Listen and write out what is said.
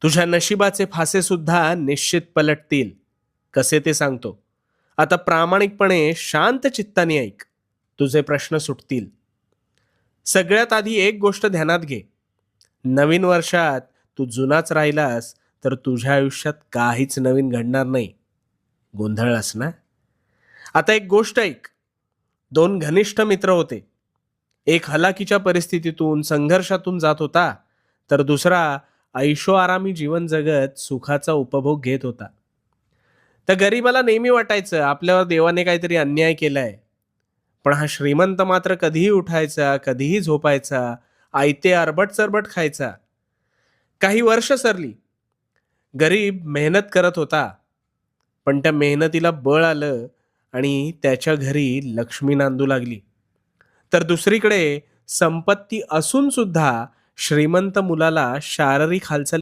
तुझ्या नशिबाचे फासे सुद्धा निश्चित पलटतील. कसे ते सांगतो. आता प्रामाणिकपणे शांत चित्ताने ऐक. तुझे प्रश्न सुटतील. सगळ्यात आधी एक गोष्ट ध्यानात घे. नवीन वर्षात तू जुनाच राहिलास तर तुझ्या आयुष्यात काहीच नवीन घडणार नाही. गोंधळलास ना? आता एक गोष्ट ऐक. दोन घनिष्ठ मित्र होते. एक हलाखीच्या परिस्थितीतून संघर्षातून जात होता, तर दुसरा ऐशोआरामी जीवन जगत सुखाचा उपभोग घेत होता. त्या गरीबाला नेहमी वाटायचं आपल्यावर देवाने काहीतरी अन्याय केलाय. पण हा श्रीमंत मात्र कधीही उठायचा, कधीही झोपायचा, आयते अरबट चरबट खायचा. काही वर्ष सरली. गरीब मेहनत करत होता, पण त्या मेहनतीला बळ आलं आणि त्याच्या घरी लक्ष्मी नांदू लागली. तर दुसरीकडे संपत्ती असून सुद्धा श्रीमंत मुलाला शारीरिक हालचाल